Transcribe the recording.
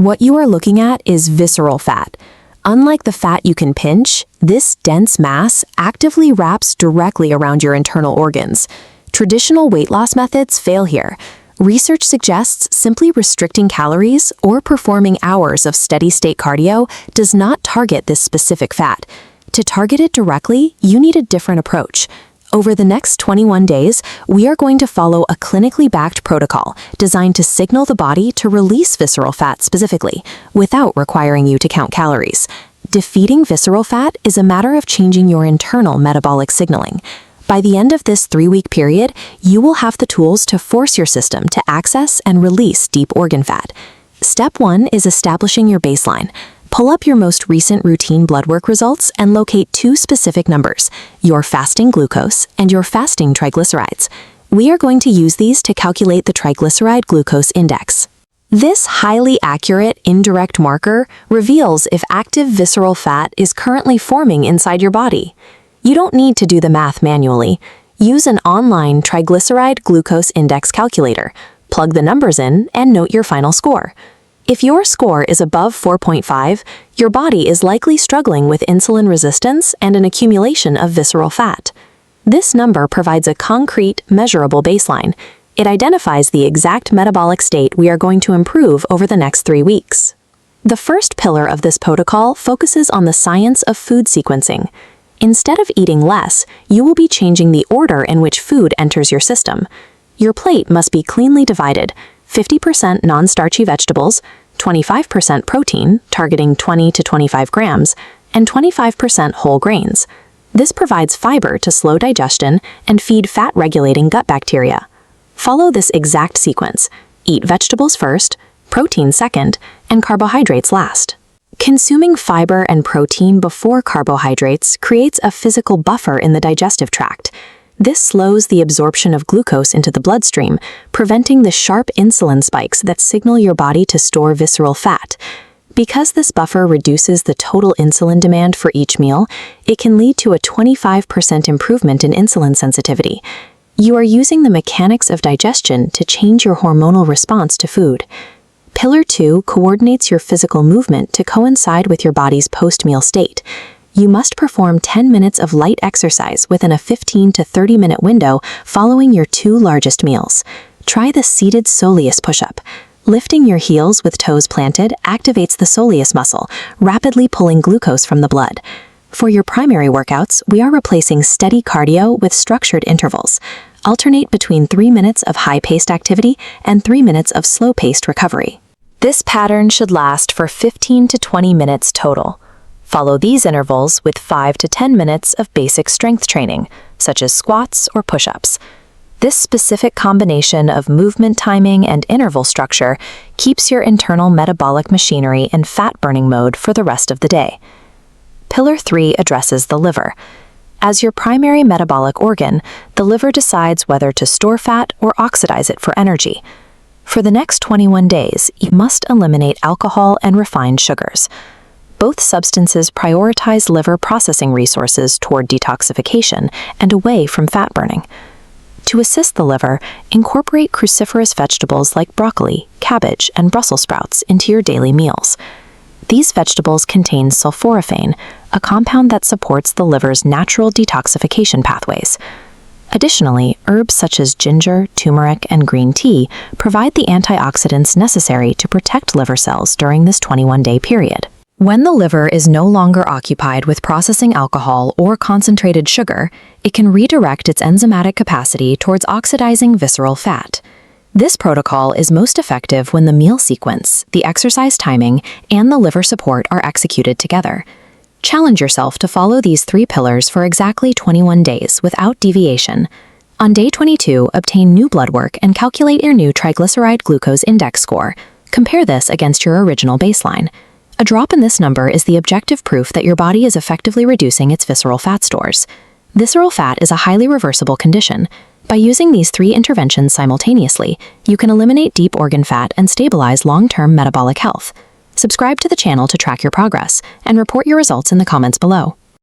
What you are looking at is visceral fat. Unlike the fat you can pinch, this dense mass actively wraps directly around your internal organs. Traditional weight loss methods fail here. Research suggests simply restricting calories or performing hours of steady-state cardio does not target this specific fat. To target it directly, you need a different approach. Over the next 21 days, we are going to follow a clinically backed protocol designed to signal the body to release visceral fat specifically, without requiring you to count calories. Defeating visceral fat is a matter of changing your internal metabolic signaling. By the end of this 3-week period, you will have the tools to force your system to access and release deep organ fat. Step 1 is establishing your baseline. Pull up your most recent routine blood work results and locate 2 specific numbers, your fasting glucose and your fasting triglycerides. We are going to use these to calculate the triglyceride glucose index. This highly accurate indirect marker reveals if active visceral fat is currently forming inside your body. You don't need to do the math manually. Use an online triglyceride glucose index calculator. Plug the numbers in and note your final score. If your score is above 4.5, your body is likely struggling with insulin resistance and an accumulation of visceral fat. This number provides a concrete, measurable baseline. It identifies the exact metabolic state we are going to improve over the next 3 weeks. The first pillar of this protocol focuses on the science of food sequencing. Instead of eating less, you will be changing the order in which food enters your system. Your plate must be cleanly divided: 50% non-starchy vegetables, 25% protein, targeting 20 to 25 grams, and 25% whole grains. This provides fiber to slow digestion and feed fat-regulating gut bacteria. Follow this exact sequence. Eat vegetables first, protein second, and carbohydrates last. Consuming fiber and protein before carbohydrates creates a physical buffer in the digestive tract. This slows the absorption of glucose into the bloodstream, preventing the sharp insulin spikes that signal your body to store visceral fat. Because this buffer reduces the total insulin demand for each meal, it can lead to a 25% improvement in insulin sensitivity. You are using the mechanics of digestion to change your hormonal response to food. Pillar 2 coordinates your physical movement to coincide with your body's post-meal state. You must perform 10 minutes of light exercise within a 15 to 30-minute window following your 2 largest meals. Try the seated soleus push-up. Lifting your heels with toes planted activates the soleus muscle, rapidly pulling glucose from the blood. For your primary workouts, we are replacing steady cardio with structured intervals. Alternate between 3 minutes of high-paced activity and 3 minutes of slow-paced recovery. This pattern should last for 15 to 20 minutes total. Follow these intervals with 5 to 10 minutes of basic strength training, such as squats or push-ups. This specific combination of movement timing and interval structure keeps your internal metabolic machinery in fat-burning mode for the rest of the day. Pillar 3 addresses the liver. As your primary metabolic organ, the liver decides whether to store fat or oxidize it for energy. For the next 21 days, you must eliminate alcohol and refined sugars. Both substances prioritize liver processing resources toward detoxification and away from fat burning. To assist the liver, incorporate cruciferous vegetables like broccoli, cabbage, and Brussels sprouts into your daily meals. These vegetables contain sulforaphane, a compound that supports the liver's natural detoxification pathways. Additionally, herbs such as ginger, turmeric, and green tea provide the antioxidants necessary to protect liver cells during this 21-day period. When the liver is no longer occupied with processing alcohol or concentrated sugar, it can redirect its enzymatic capacity towards oxidizing visceral fat. This protocol is most effective when the meal sequence, the exercise timing, and the liver support are executed together. Challenge yourself to follow these 3 pillars for exactly 21 days without deviation. On day 22, obtain new blood work and calculate your new triglyceride glucose index score. Compare this against your original baseline. A drop in this number is the objective proof that your body is effectively reducing its visceral fat stores. Visceral fat is a highly reversible condition. By using these 3 interventions simultaneously, you can eliminate deep organ fat and stabilize long-term metabolic health. Subscribe to the channel to track your progress and report your results in the comments below.